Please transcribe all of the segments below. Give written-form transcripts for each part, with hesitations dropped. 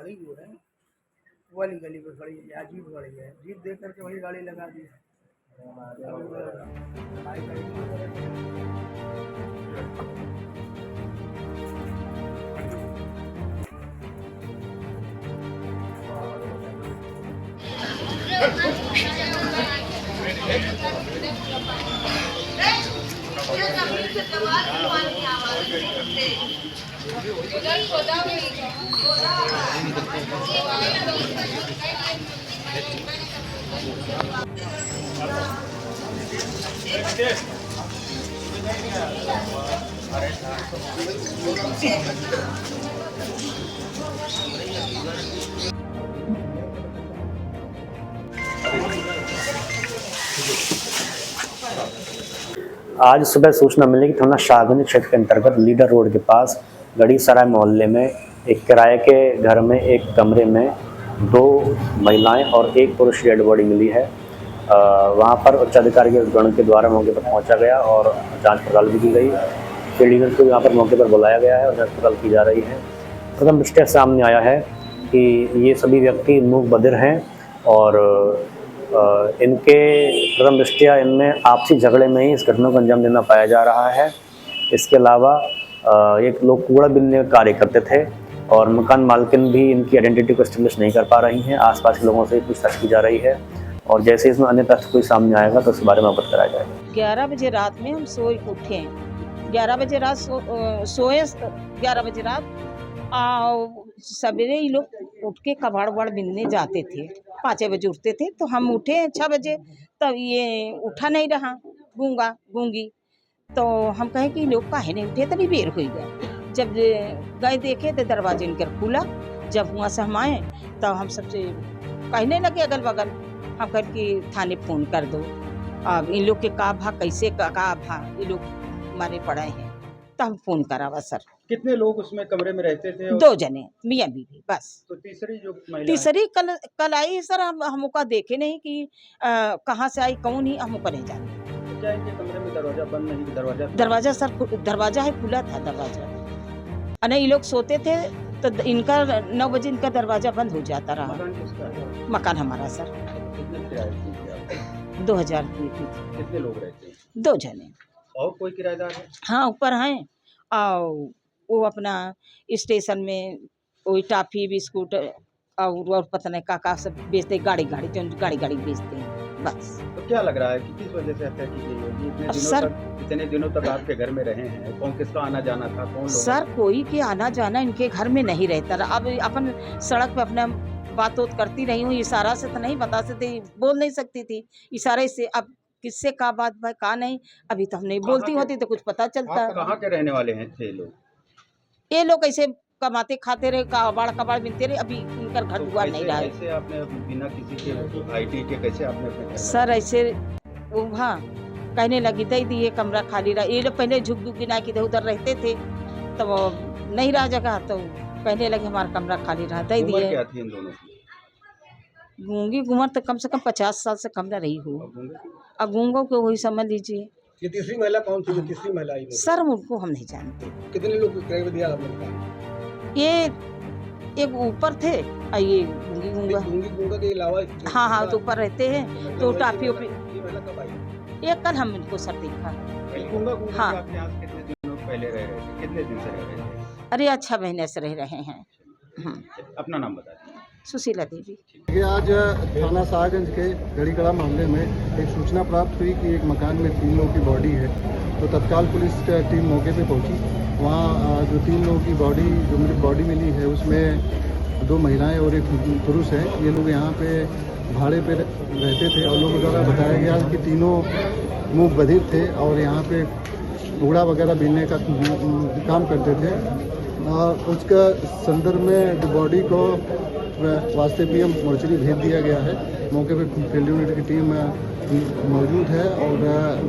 गाड़ी जो है वो वाली गली पे खड़ी है, यहाँ जीप खड़ी है, जीप देख करके वही गाड़ी लगा दी। अभी वो लड़ाई कड़ी आज सुबह सूचना मिली कि थाना शाहगंज क्षेत्र के अंतर्गत लीडर रोड के पास गढ़ी सराय मोहल्ले में एक किराए के घर में एक कमरे में 2 महिलाएं और 1 पुरुष डेड बॉडी मिली है। वहां पर उच्च अधिकारी के गण के द्वारा मौके पर पहुंचा गया और जांच पड़ताल भी की गई। फील्ड यूनिट को यहाँ पर मौके पर बुलाया गया है और जांच पड़ताल की जा रही है। प्रथम दृष्टया सामने आया है कि ये सभी व्यक्ति मूक बधिर हैं और इनके प्रथम दृष्टया इनमें आपसी झगड़े में ही इस घटना को अंजाम देना पाया जा रहा है। इसके अलावा एक लोग कूड़ा बीनने का कार्य करते थे और मकान मालकिन भी इनकी आइडेंटिटी को एस्टेब्लिश नहीं कर पा रही हैं। आसपास के लोगों से पूछताछ की जा रही है और जैसे इसमें अन्य तथ्य कोई सामने आएगा तो उस बारे में अवगत कराया जाएगा। 11 बजे रात में हम सोए उठे, 11 बजे रात सोए 11 बजे रात सवेरे ही लोग उठ के कबाड़ वबाड़ बिनने जाते थे। 5 बजे उठते थे तो हम उठे 6 बजे, तब ये उठा नहीं रहा गूंगी, तो हम कहे कि लोग काहे नहीं उठे, तभी बेर हो गए। जब गए देखे तो दरवाजे इनकर खुला। जब वहाँ से हम आए तब हम सबसे कहने लगे अगल बगल, हम कर कि थाने फ़ोन कर दो, अब इन लोग के का भा कैसे का भा ये लोग मारे पड़े हैं। तो हम फ़ोन करा बस सर। कितने लोग उसमें कमरे में रहते थे? 2 जने मियाँ बीवी बस। तो तीसरी कल आई सर, हम का देखे नहीं कि कहाँ से आई, कौन ही हम नहीं जाने। तो क्या इनके कमरे में दरवाजा बंद नहीं? दरवाजा सर दरवाजा है, खुला था दरवाजा। नहीं, ये लोग सोते थे तो इनका 9 बजे इनका दरवाजा बंद हो जाता रहा। मकान किसका है? मकान हमारा सर। कितने किराए की? 2000 की थी। कितने लोग रहते हैं? 2 जने। और कोई किराएदार है? हाँ, ऊपर हैं और वो अपना स्टेशन में वही टॉफी बिस्कुट और पता नहीं का सब बेचते, गाड़ी बेचते हैं बस। तो क्या लग रहा है कि किस वजह से हत्या की गई होगी? इतने दिनों तक आपके घर में रहे हैं, कौन किसका आना जाना था? कौन लोग? सर कोई के आना जाना इनके घर में नहीं रहता रहा। अब अपन सड़क पे अपना बात करती रही हूँ, इशारा से तो नहीं बता सकती, बोल नहीं सकती थी इशारे से। अब किससे का बात भाई का नहीं, अभी तो हम नहीं बोलती होती तो कुछ पता चलता। कहाँ के रहने वाले हैं थे लोग? ये लोग ऐसे कमाते खाते रहे, कबाड़ बिनते रहे। अभी इनका घर दुआर नहीं रहा है। कैसे आपने बिना किसी के आईडी के कैसे आपने? सर ऐसे वो हाँ कहने लगी थी ये कमरा खाली रहा। ये लोग पहले झुक गिना के इधर उधर रहते थे, तो वो नहीं रहा जगह, तो कहने लगे हमारा कमरा खाली रहा। दे दिए। क्या थी इन दोनों की? गूंगी उम्र तो कम से कम 50 साल से कम न रही हो। अब गूंगों को वही समझ लीजिए। ये तीसरी महिला कौन थी? तीसरी महिला आई सर उनको हम नहीं जानते। कितने लोग किराए पे दिया आपने? ये एक ऊपर थे और ये गूंगा के अलावा हाँ तो ऊपर रहते हैं तो टाफी ओपी। कब आई? ये कल हम इनको सर देखा। हाँ। आपके यहाँ कितने दिनों पहले रह रहे थे? कितने दिन से रह रहे थे? अरे 6 महीने से रह रहे हैं। अपना नाम बता दीजिए। सुशीला देवी। आज थाना शाहगंज के गढ़ीकड़ा मोहल्ले में एक सूचना प्राप्त हुई कि एक मकान में 3 लोगों की बॉडी है। तो तत्काल पुलिस टीम मौके पे पहुंची। वहाँ जो 3 लोगों की बॉडी मिली है उसमें 2 महिलाएं और 1 पुरुष है। ये लोग यहाँ पे भाड़े पे रहते थे और लोगों द्वारा बताया गया कि तीनों मूक बधिर थे और यहाँ पे कूड़ा वगैरह बीनने का काम करते थे। उसका संदर्भ में बॉडी को वास्ते पीएम मोर्चरी भेज दिया गया है। मौके पे फील्ड यूनिट की टीम मौजूद है और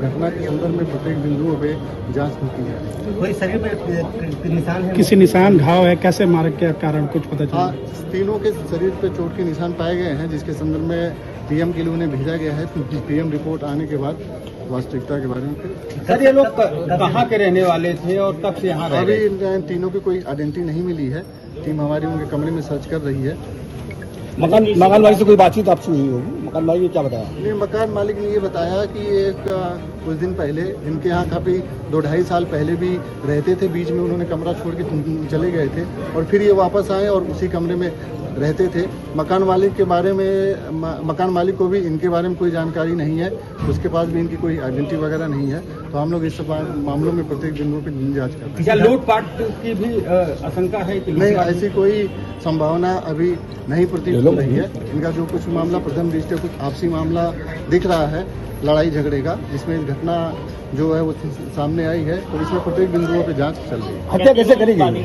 घटना के संदर्भ में प्रत्येक बिंदुओं पे जांच होती है। कोई शरीर पे निशान है? किसी निशान घाव है, कैसे मारे के कारण कुछ पता चला? हाँ, तीनों के शरीर पे चोट के निशान पाए गए हैं, जिसके संदर्भ में पीएम के लिए उन्हें भेजा गया है। पीएम रिपोर्ट आने के बाद वास्तविकता के बारे में फिर सर, ये लोग कहाँ के रहने वाले थे और कब से यहाँ रह रहे थे? अभी तीनों की कोई आइडेंटिटी नहीं मिली है। टीम हमारी उनके कमरे में सर्च कर रही है। मकान मालिक से कोई बातचीत आपसे हुई होगी? मकान मालिक ने क्या बताया? नहीं, मकान मालिक ने ये बताया कि एक कुछ दिन पहले इनके यहाँ काफ़ी 2-2.5 साल पहले भी रहते थे। बीच में उन्होंने कमरा छोड़ के चले गए थे और फिर ये वापस आए और उसी कमरे में रहते थे। मकान मालिक के बारे में मकान मालिक को भी इनके बारे में कोई जानकारी नहीं है। उसके पास भी इनकी कोई आइडेंटिटी वगैरह नहीं है। तो हम लोग इस मामलों में प्रत्येक बिंदुओं पर जांच कर रहे हैं। क्या लूटपाट की भी आशंका है कि नहीं, ऐसी कोई संभावना अभी नहीं प्रतीत हो रही है। इनका जो कुछ मामला प्रथम दृष्टया कुछ आपसी मामला दिख रहा है, लड़ाई झगड़े का, जिसमें घटना जो है वो सामने आई है। तो इसमें प्रत्येक बिंदुओं पर जांच चल रही है। हत्या कैसे करी गई?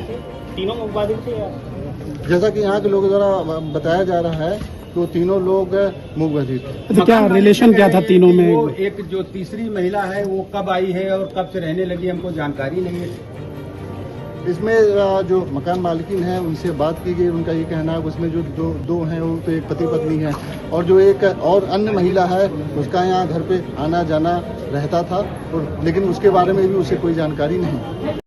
तीनों मुबादिल थे या? जैसा कि यहाँ के लोगों द्वारा बताया जा रहा है तो तीनों लोग मुखबिर थे। तो क्या रिलेशन क्या था तीनों में? वो एक जो तीसरी महिला है वो कब आई है और कब से रहने लगी, हमको जानकारी नहीं है। इसमें जो मकान मालिकिन है उनसे बात की गई। उनका ये कहना है उसमें जो दो हैं वो तो एक पति पत्नी है और जो एक और अन्य महिला है उसका यहाँ घर पे आना जाना रहता था, और लेकिन उसके बारे में भी उसे कोई जानकारी नहीं।